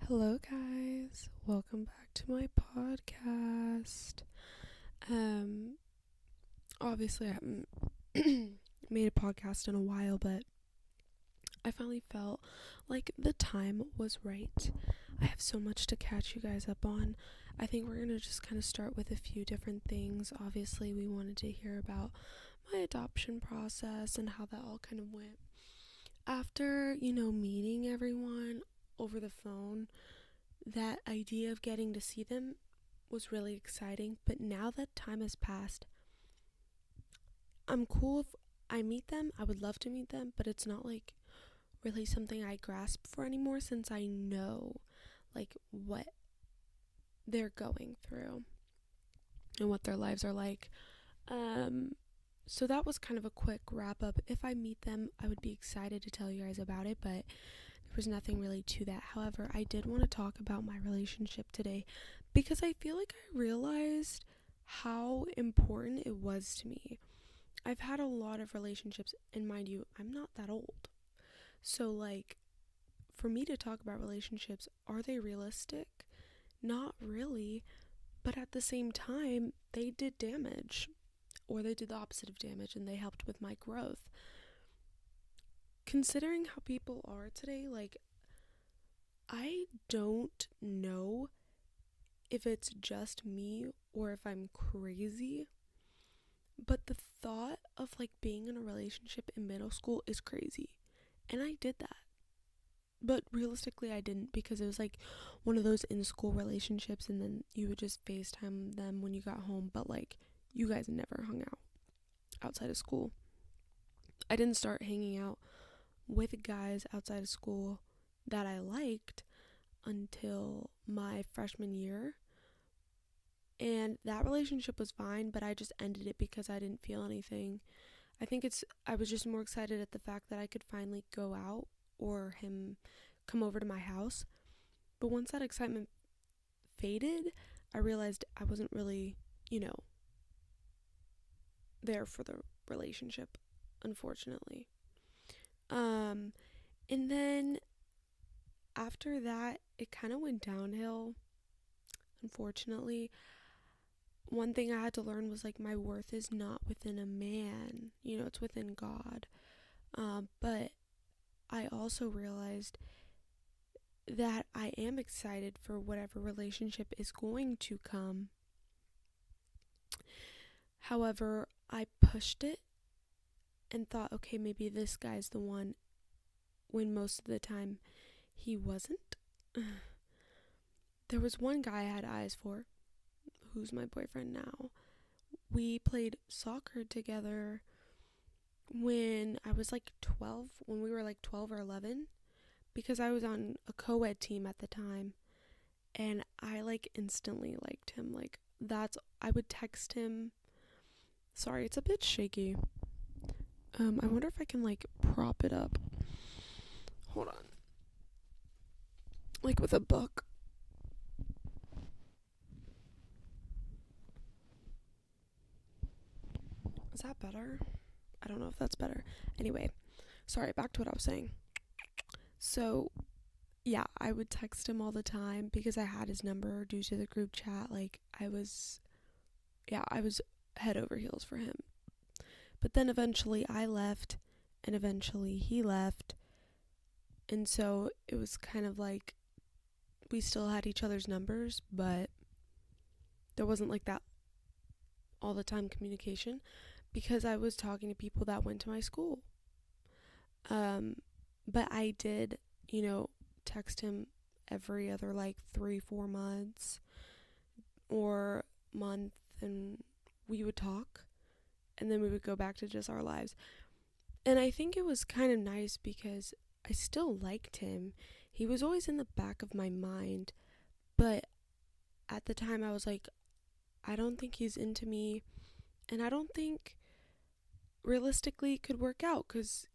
Hello guys, welcome back to my podcast. Um Obviously I haven't made a podcast in a while, but I finally felt like the time was right. I have so much to catch you guys up on. I think we're going to just kind of start with a few different things. Obviously, we wanted to hear about my adoption process and how that all kind of went. After, meeting everyone over the phone, that idea of getting to see them was really exciting, but now that time has passed, I'm cool if I meet them. I would love to meet them, but it's not like really something I grasp for anymore since I know like what they're going through and what their lives are like. So that was kind of a quick wrap up. If I meet them, I would be excited to tell you guys about it, but there was nothing really to that. However, I did want to talk about my relationship today because I feel like I realized how important it was to me. I've had a lot of relationships, and mind you, I'm not that old. So, like, for me to talk about relationships, are they realistic? Not really, but at the same time, they did damage, or they did the opposite of damage, and they helped with my growth. Considering how people are today, like, I don't know if it's just me or if I'm crazy, but the thought of like being in a relationship in middle school is crazy. And I did that. But realistically, I didn't, because it was like one of those in school relationships, and then you would just FaceTime them when you got home, but like you guys never hung out outside of school. I didn't start hanging out with guys outside of school that I liked until my freshman year. And that relationship was fine, but I just ended it because I didn't feel anything. I was just more excited at the fact that I could finally go out or him come over to my house. But once that excitement faded, I realized I wasn't really, there for the relationship, unfortunately. Um, and then after that, it kind of went downhill, unfortunately. One thing I had to learn was like my worth is not within a man, it's within God. But I also realized that I am excited for whatever relationship is going to come. However, I pushed it and thought, okay, maybe this guy's the one, when most of the time he wasn't. There was one guy I had eyes for, who's my boyfriend now. We played soccer together when I was like 12, when we were like 12 or 11, because I was on a co-ed team at the time, and I like instantly liked him. Like, I would text him. Sorry, it's a bit shaky. I wonder if I can like prop it up. Hold on. Like with a book. Is that better? I don't know if that's better. Anyway, sorry, back to what I was saying. So, yeah, I would text him all the time because I had his number due to the group chat. Like, I was head over heels for him. But then eventually I left, and eventually he left. And so it was kind of like we still had each other's numbers, but there wasn't like that all the time communication because I was talking to people that went to my school. But I did, text him every other like 3-4 months or month, and we would talk, and then we would go back to just our lives. And I think it was kind of nice because I still liked him. He was always in the back of my mind, but at the time I was like, I don't think he's into me, and I don't think realistically it could work out because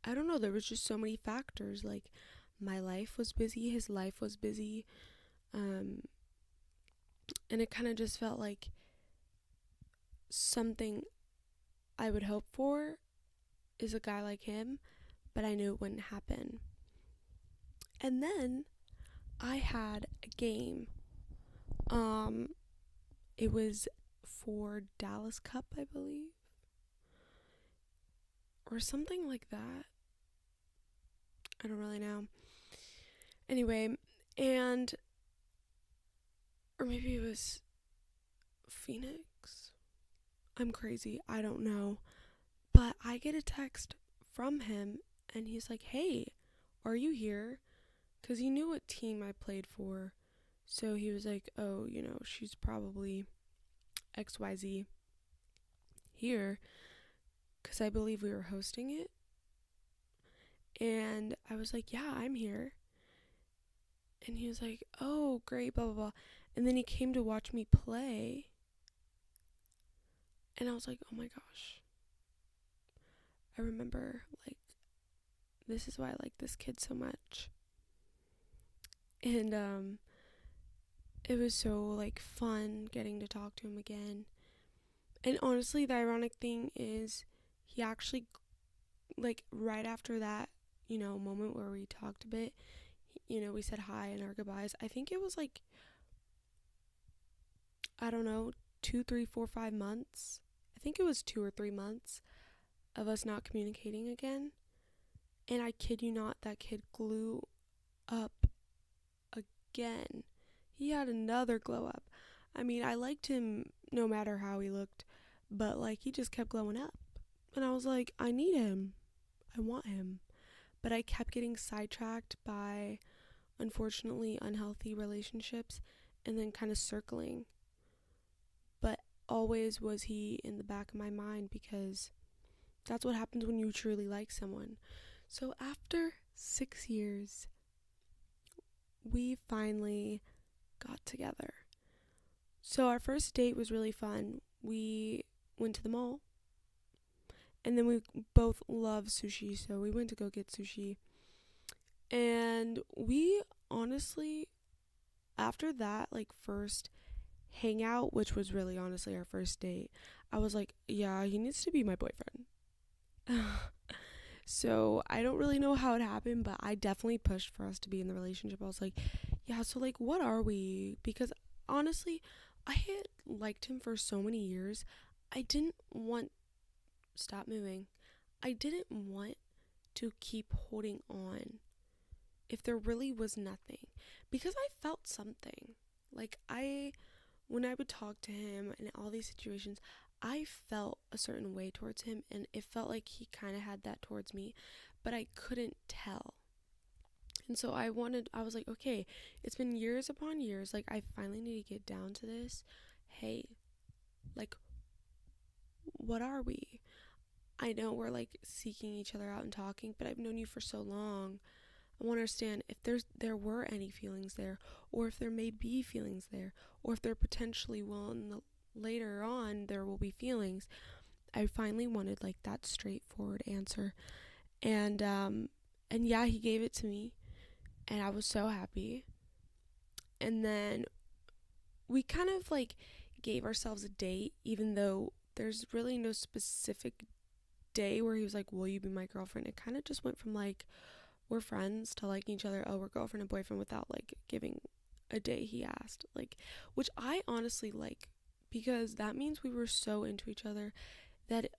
I don't know, there was just so many factors. Like, my life was busy, his life was busy, and it kind of just felt like something I would hope for is a guy like him, but I knew it wouldn't happen. And then I had a game. Um, it was for Dallas Cup, I believe, or something like that. I don't really know. Anyway, and or maybe it was Phoenix. I'm crazy. I don't know. But I get a text from him and he's like, "Hey, are you here?" Cuz he knew what team I played for. So he was like, "Oh, she's probably XYZ here," cuz I believe we were hosting it. And I was like, "Yeah, I'm here." And he was like, "Oh, great, blah blah blah." And then he came to watch me play. And I was like, "Oh my gosh." I remember, like, this is why I like this kid so much. And it was so, like, fun getting to talk to him again. And honestly, the ironic thing is he actually, like, right after that, moment where we talked a bit, we said hi and our goodbyes. I think it was like, I don't know, 2, 3, 4, 5 months. I think it was 2 or 3 months of us not communicating again. And I kid you not, that kid grew up again. He had another glow up. I mean, I liked him no matter how he looked, but like he just kept glowing up. And I was like, I need him. I want him. But I kept getting sidetracked by, unfortunately, unhealthy relationships and then kind of circling. But always was he in the back of my mind because that's what happens when you truly like someone. So after 6 years, we finally got together. So our first date was really fun. We went to the mall, and then we both love sushi, so we went to go get sushi. And we honestly, after that, like, first hangout, which was really honestly our first date, I was like, yeah, he needs to be my boyfriend. So I don't really know how it happened, but I definitely pushed for us to be in the relationship. I was like, yeah, so like, what are we? Because honestly, I had liked him for so many years. I didn't want, stop moving. I didn't want to keep holding on if there really was nothing, because I felt something. Like, when I would talk to him in all these situations, I felt a certain way towards him, and it felt like he kind of had that towards me, but I couldn't tell. And so I was like, okay, it's been years upon years. Like, I finally need to get down to this. Hey, like, what are we? I know we're like seeking each other out and talking, but I've known you for so long. I want to understand if there were any feelings there, or if there may be feelings there, or if there potentially will later on there will be feelings. I finally wanted like that straightforward answer, and yeah, he gave it to me, and I was so happy. And then we kind of like gave ourselves a date, even though there's really no specific day where he was like, "Will you be my girlfriend?" It kind of just went from like, we're friends to liking each other. Oh, we're girlfriend and boyfriend, without like giving a day he asked. Like, which I honestly like, because that means we were so into each other that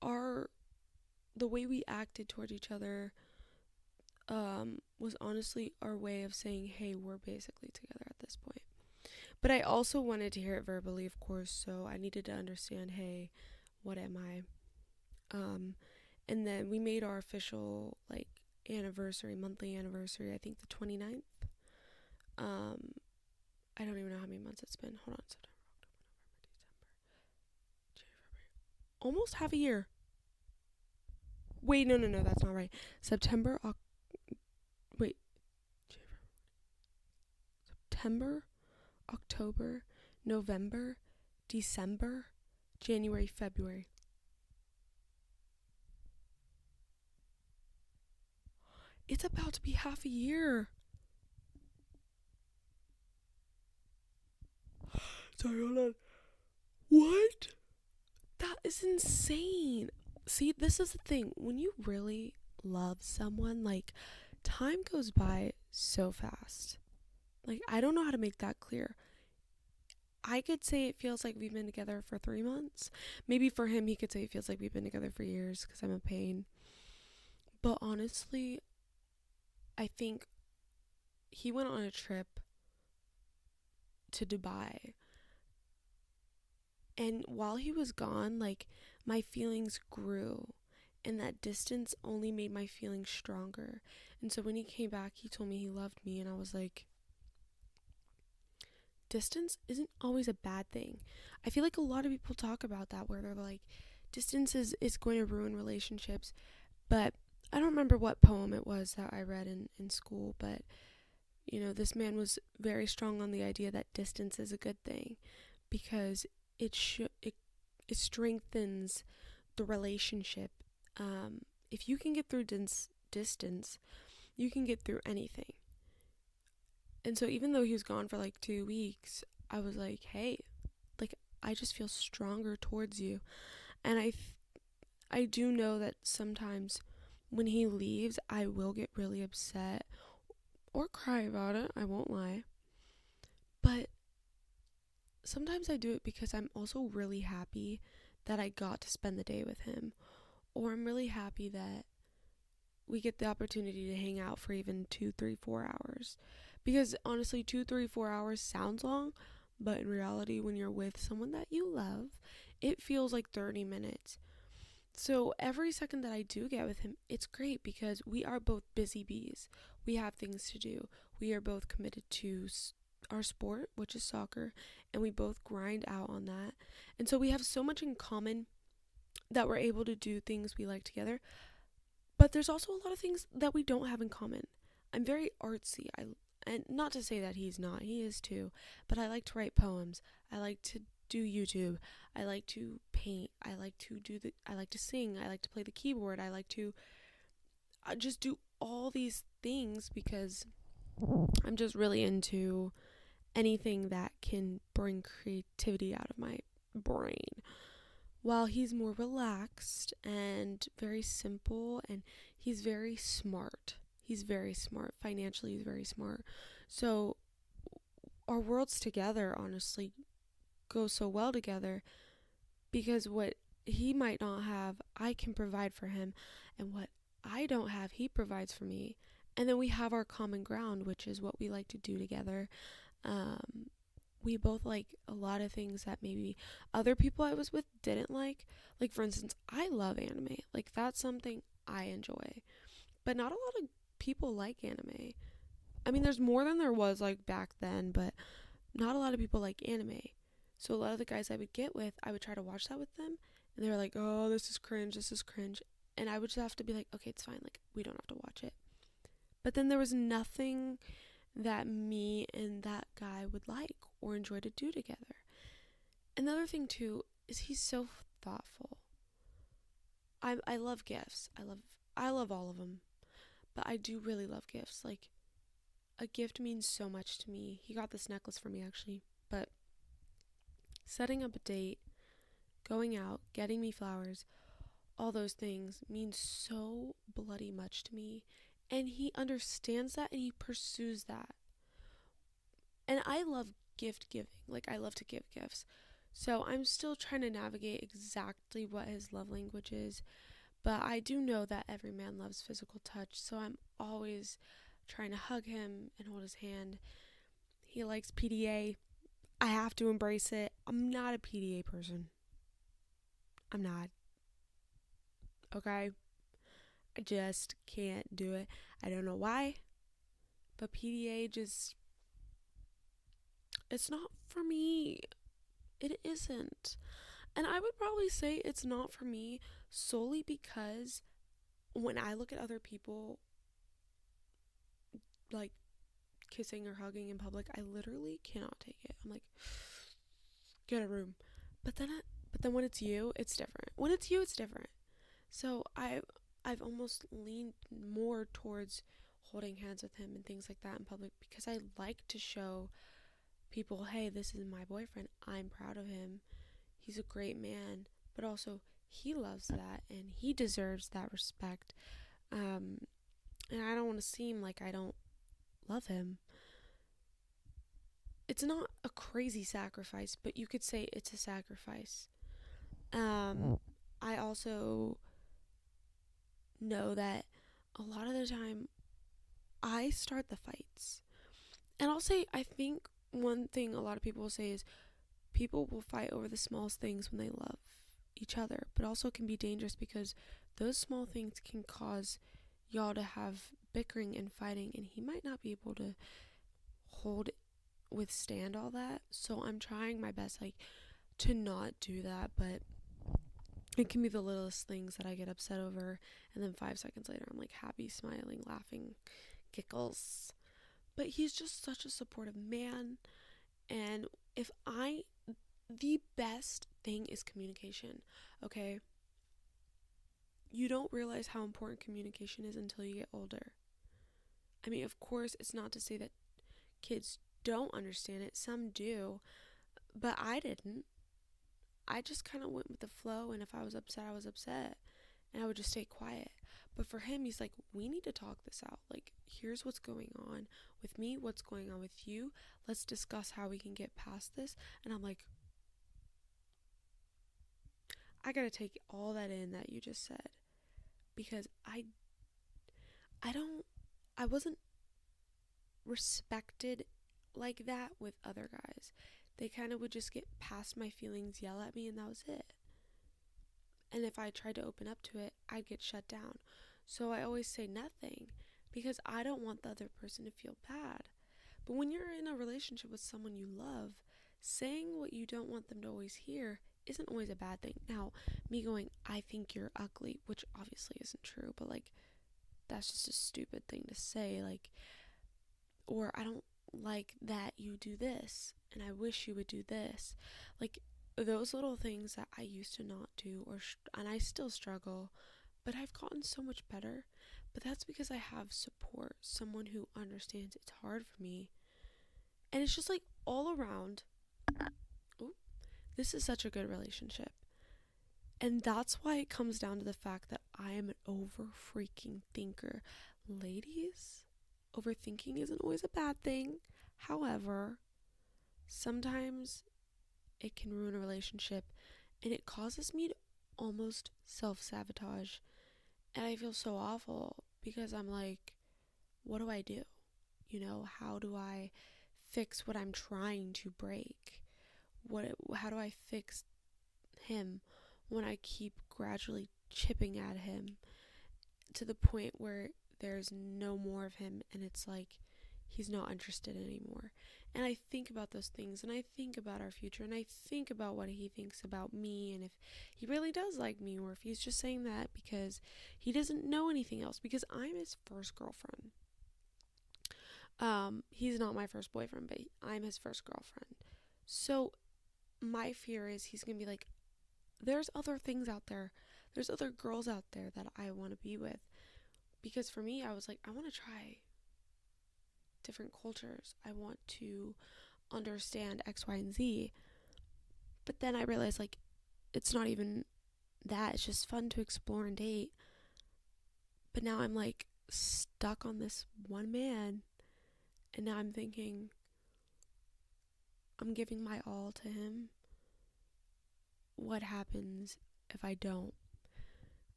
our the way we acted towards each other was honestly our way of saying, hey, we're basically together at this point. But I also wanted to hear it verbally, of course, so I needed to understand, hey, what am I? And then we made our official like monthly anniversary, I think the 29th. um I don't even know how many months it's been. Hold on. September, October, November, December, January, February. Almost half a year. Wait, no, that's not right. September, wait, September, October, November, December, January, February. It's about to be half a year. Sorry, hold on. What? That is insane. See, this is the thing. When you really love someone, like, time goes by so fast. Like, I don't know how to make that clear. I could say it feels like we've been together for 3 months. Maybe for him, he could say it feels like we've been together for years because I'm a pain. But honestly, I think he went on a trip to Dubai. And while he was gone, like, my feelings grew. And that distance only made my feelings stronger. And so when he came back, he told me he loved me. And I was like, distance isn't always a bad thing. I feel like a lot of people talk about that where they're like, distance is going to ruin relationships. But I don't remember what poem it was that I read in school, but this man was very strong on the idea that distance is a good thing because it strengthens the relationship. If you can get through distance, you can get through anything. And so even though he was gone for like 2 weeks, I was like, hey, like, I just feel stronger towards you. And I do know that sometimes when he leaves, I will get really upset or cry about it. I won't lie. But sometimes I do it because I'm also really happy that I got to spend the day with him. Or I'm really happy that we get the opportunity to hang out for even 2, 3, 4 hours. Because honestly, 2, 3, 4 hours sounds long, but in reality, when you're with someone that you love, it feels like 30 minutes. So every second that I do get with him, it's great because we are both busy bees. We have things to do. We are both committed to our sport, which is soccer, and we both grind out on that. And so we have so much in common that we're able to do things we like together. But there's also a lot of things that we don't have in common. I'm very artsy. And not to say that he's not. He is too. But I like to write poems. I like to do YouTube. I like to paint. I like to sing. I like to play the keyboard. I like to just do all these things because I'm just really into anything that can bring creativity out of my brain. While he's more relaxed and very simple, and he's very smart. He's very smart. Financially, he's very smart. So our worlds together, honestly, go so well together because what he might not have, I can provide for him. And what I don't have, he provides for me. And then we have our common ground, which is what we like to do together. Um, we both like a lot of things that maybe other people I was with didn't like. Like, for instance, I love anime. Like, that's something I enjoy. But not a lot of people like anime. I mean, there's more than there was, like, back then, but not a lot of people like anime. So a lot of the guys I would get with, I would try to watch that with them. And they were like, oh, this is cringe, this is cringe. And I would just have to be like, okay, it's fine. Like, we don't have to watch it. But then there was nothing that me and that guy would like or enjoy to do together. Another thing too is he's so thoughtful. I love gifts. I love all of them, but I do really love gifts. Like, a gift means so much to me. He got this necklace for me actually, but setting up a date, going out, getting me flowers, all those things mean so bloody much to me. And he understands that and he pursues that. And I love gift giving. Like, I love to give gifts. So I'm still trying to navigate exactly what his love language is. But I do know that every man loves physical touch. So I'm always trying to hug him and hold his hand. He likes PDA. I have to embrace it. I'm not a PDA person. I'm not. Okay? I just can't do it. I don't know why. But PDA just, it's not for me. It isn't. And I would probably say it's not for me solely because when I look at other people like kissing or hugging in public, I literally cannot take it. I'm like, get a room. But then when it's you, it's different. When it's you, it's different. So I've almost leaned more towards holding hands with him and things like that in public because I like to show people, hey, this is my boyfriend. I'm proud of him. He's a great man, but also he loves that and he deserves that respect. And I don't want to seem like I don't love him. it's not a crazy sacrifice, but you could say it's a sacrifice. I also know that a lot of the time I start the fights. And I'll say, I think one thing a lot of people will say is people will fight over the smallest things when they love each other, but also it can be dangerous because those small things can cause y'all to have bickering and fighting, and he might not be able to hold withstand all that. So I'm trying my best, like, to not do that, but it can be the littlest things that I get upset over, and then 5 seconds later I'm like happy, smiling, laughing, giggles. But he's just such a supportive man. And if I the best thing is communication. Okay, you don't realize how important communication is until you get older. I mean, of course, it's not to say that kids don't understand it. Some do, but I didn't. I just kind of went with the flow, and if I was upset, I was upset, and I would just stay quiet. But for him, he's like, we need to talk this out. Like, here's what's going on with me, what's going on with you. Let's discuss how we can get past this. And I'm like, I gotta take all that in that you just said, because I don't, I wasn't respected like that with other guys. They kind of would just get past my feelings, yell at me, and that was it. And if I tried to open up to it, I'd get shut down. So I always say nothing because I don't want the other person to feel bad. But when you're in a relationship with someone you love, saying what you don't want them to always hear isn't always a bad thing. Now, me going, I think you're ugly, which obviously isn't true, but like, that's just a stupid thing to say. Like, or I don't like that you do this, and I wish you would do this. Like, those little things that I used to not do, and I still struggle, but I've gotten so much better. But that's because I have support, someone who understands it's hard for me. And it's just like all around, ooh, this is such a good relationship. And that's why it comes down to the fact that I am an over freaking thinker. Ladies, overthinking isn't always a bad thing. However, sometimes it can ruin a relationship, and it causes me to almost self-sabotage. And I feel so awful because I'm like, what do I do? How do I fix what I'm trying to break? How do I fix him when I keep gradually chipping at him to the point where there's no more of him, and it's like he's not interested anymore? And I think about those things, and I think about our future, and I think about what he thinks about me, and if he really does like me, or if he's just saying that because he doesn't know anything else, because I'm his first girlfriend. He's not my first boyfriend, but I'm his first girlfriend. So my fear is he's gonna be like, there's other things out there. There's other girls out there that I want to be with. Because for me, I was like, I want to try different cultures. I want to understand X, Y, and Z. But then I realized, like, it's not even that. It's just fun to explore and date. But now I'm like stuck on this one man. And now I'm thinking, I'm giving my all to him. What happens if I don't?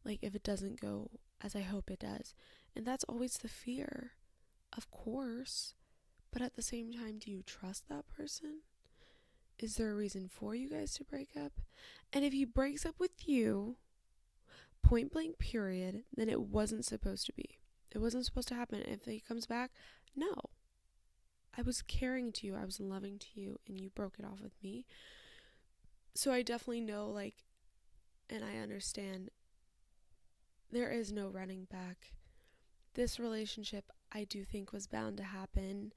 Like, if it doesn't go as I hope it does? And that's always the fear, of course. But at the same time, do you trust that person? Is there a reason for you guys to break up? And if he breaks up with you, point blank period, then it wasn't supposed to be. It wasn't supposed to happen. If he comes back, no. I was caring to you, I was loving to you, and you broke it off with me. So I definitely know, like, and I understand there is no running back. This relationship, I do think, was bound to happen.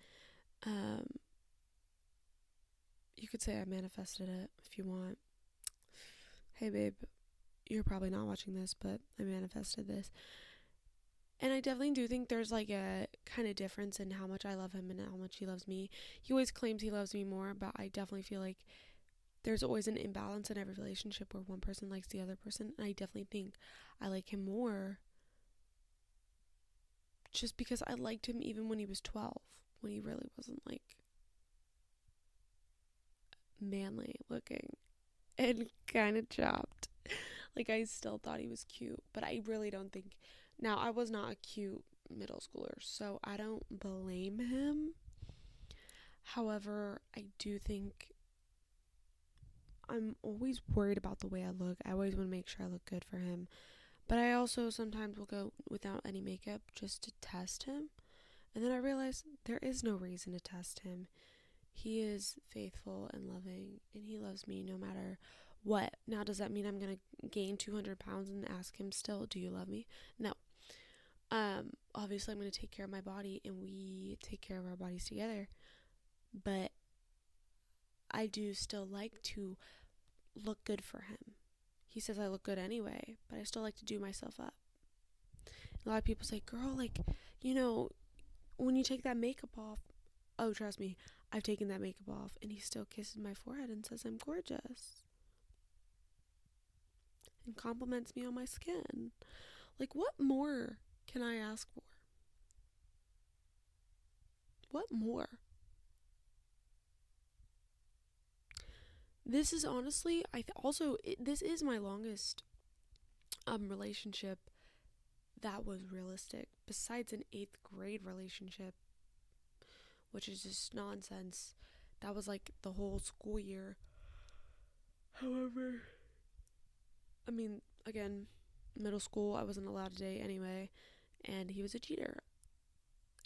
Um, you could say I manifested it if you want. Hey, babe, you're probably not watching this, but I manifested this. And I definitely do think there's like a kind of difference in how much I love him and how much he loves me. He always claims he loves me more, but I definitely feel like there's always an imbalance in every relationship where one person likes the other person. And I definitely think I like him more just because I liked him even when he was 12, when he really wasn't like manly looking and kind of chopped. Like, I still thought he was cute, but I really don't think. Now, I was not a cute middle schooler, so I don't blame him. However, I do think I'm always worried about the way I look. I always want to make sure I look good for him. But I also sometimes will go without any makeup just to test him. And then I realize there is no reason to test him. He is faithful and loving, and he loves me no matter what. Now, does that mean I'm going to gain 200 pounds and ask him still, do you love me? No. Obviously, I'm going to take care of my body, and we take care of our bodies together. But I do still like to look good for him. He says I look good anyway, but I still like to do myself up. A lot of people say, girl, like, you know, when you take that makeup off, oh, trust me, I've taken that makeup off, and he still kisses my forehead and says I'm gorgeous. And compliments me on my skin. Like, what more can I ask for? What more? This is honestly, this is my longest relationship that was realistic, besides an 8th grade relationship, which is just nonsense. That was like the whole school year. However, I mean, again, middle school, I wasn't allowed to date anyway, and he was a cheater.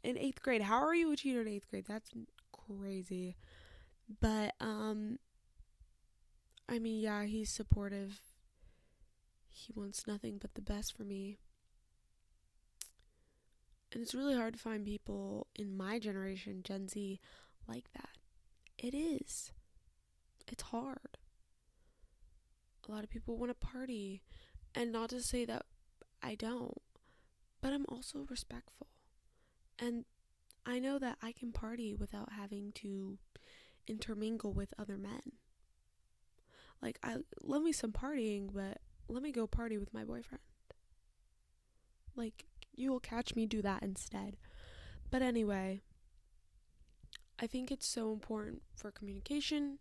In 8th grade, how are you a cheater in 8th grade? That's crazy. But, I mean, yeah, he's supportive. He wants nothing but the best for me. And it's really hard to find people in my generation, Gen Z, like that. It is. It's hard. A lot of people want to party. And not to say that I don't, but I'm also respectful. And I know that I can party without having to intermingle with other men. Like, I love me some partying, but let me go party with my boyfriend. Like, you will catch me do that instead. But anyway, I think it's so important for communication,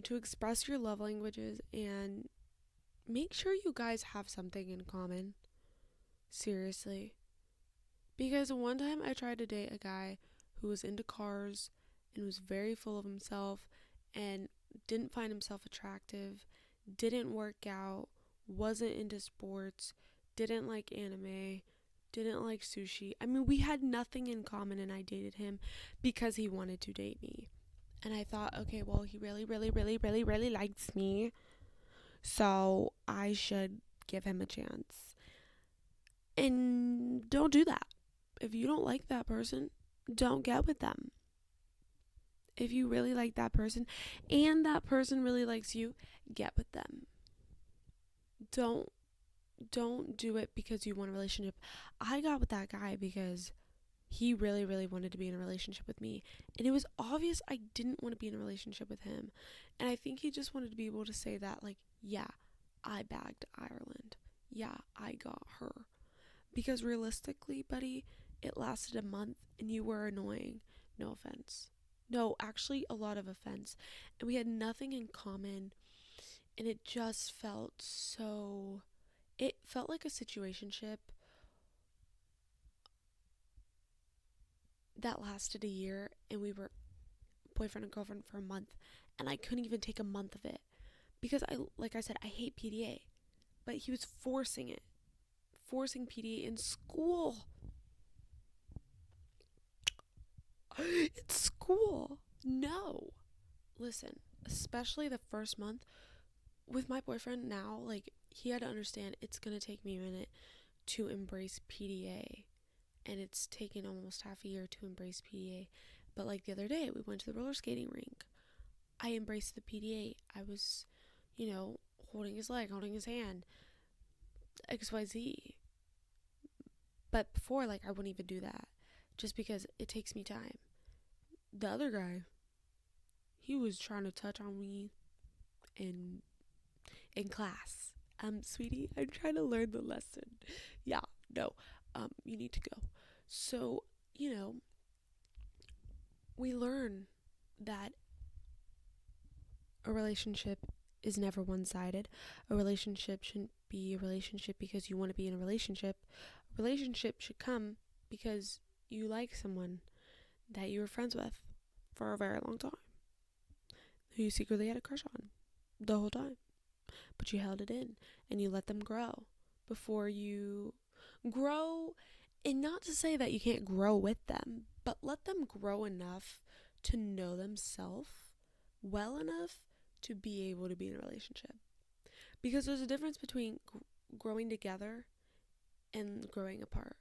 to express your love languages, and make sure you guys have something in common. Seriously. Because one time I tried to date a guy who was into cars and was very full of himself and didn't find himself attractive, didn't work out, wasn't into sports, didn't like anime, didn't like sushi. I mean, we had nothing in common, and I dated him because he wanted to date me. And I thought, okay, well, he really, really, really, really, really likes me, so I should give him a chance. And don't do that. If you don't like that person, don't get with them. If you really like that person and that person really likes you, get with them. Don't do it because you want a relationship. I got with that guy because he really, really wanted to be in a relationship with me. And it was obvious I didn't want to be in a relationship with him. And I think he just wanted to be able to say that, like, yeah, I bagged Ireland. Yeah, I got her. Because realistically, buddy, it lasted a month and you were annoying. No offense. No, actually, a lot of offense. And we had nothing in common. And it just felt so. It felt like a situationship that lasted a year. And we were boyfriend and girlfriend for a month. And I couldn't even take a month of it. Because, like I said, I hate PDA. But he was forcing it. Forcing PDA in school. It's school. No. Listen, especially the first month with my boyfriend now, like, he had to understand it's going to take me a minute to embrace PDA. And it's taken almost half a year to embrace PDA. But like the other day, we went to the roller skating rink. I embraced the PDA. I was, holding his leg, holding his hand, XYZ. But before, like, I wouldn't even do that just because it takes me time. The other guy, he was trying to touch on me in class. Sweetie, I'm trying to learn the lesson. Yeah, no, you need to go. So, we learn that a relationship is never one-sided. A relationship shouldn't be a relationship because you want to be in a relationship. A relationship should come because you like someone that you were friends with for a very long time, who you secretly had a crush on the whole time, but you held it in and you let them grow before you grow. And not to say that you can't grow with them, but let them grow enough to know themselves well enough to be able to be in a relationship. Because there's a difference between growing together and growing apart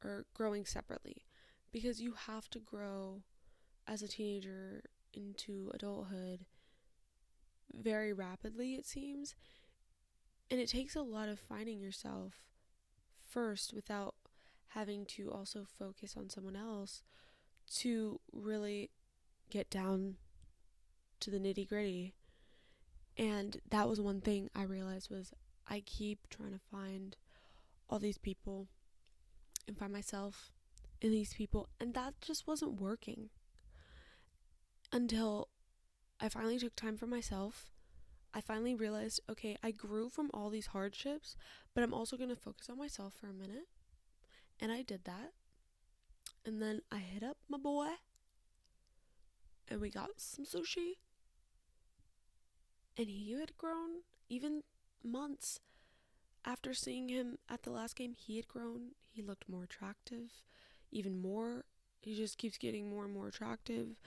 or growing separately. Because you have to grow as a teenager into adulthood very rapidly, it seems. And it takes a lot of finding yourself first without having to also focus on someone else to really get down to the nitty gritty. And that was one thing I realized was I keep trying to find all these people and find myself in these people, and that just wasn't working until I finally took time for myself. I finally realized, okay, I grew from all these hardships, but I'm also going to focus on myself for a minute. And I did that. And then I hit up my boy and we got some sushi. And he had grown. Even months after seeing him at the last game, he had grown. He looked more attractive, even more. He just keeps getting more and more attractive.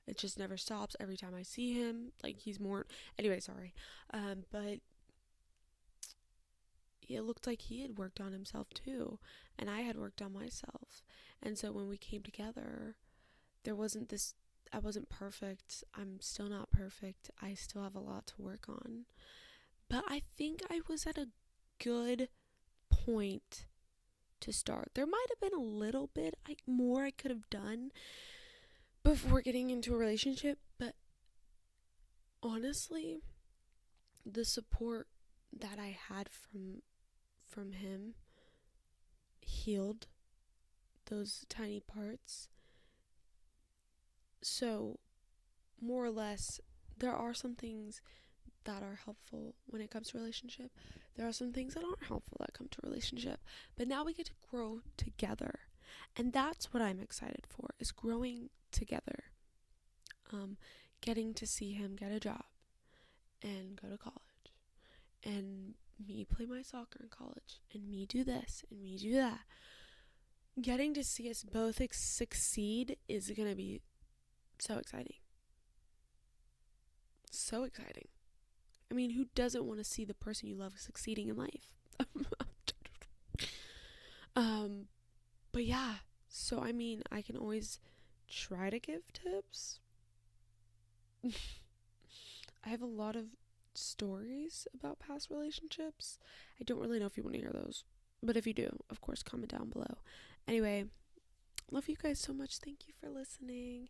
It just never stops every time I see him. Like, he's more... Anyway, sorry. But it looked like he had worked on himself too. And I had worked on myself. And so when we came together, there wasn't this... I wasn't perfect. I'm still not perfect. I still have a lot to work on. But I think I was at a good point to start. There might have been a little bit more I could have done before getting into a relationship, but honestly, the support that I had from him healed those tiny parts. So, more or less, there are some things that are helpful when it comes to relationship. There are some things that aren't helpful that come to relationship. But now we get to grow together. And that's what I'm excited for, is growing together. Getting to see him get a job and go to college. And me play my soccer in college. And me do this and me do that. Getting to see us both succeed is going to be so exciting. So exciting. I mean, who doesn't want to see the person you love succeeding in life? But yeah, so I mean, I can always try to give tips. I have a lot of stories about past relationships. I don't really know if you want to hear those, but if you do, of course, comment down below. Anyway, love you guys so much. Thank you for listening.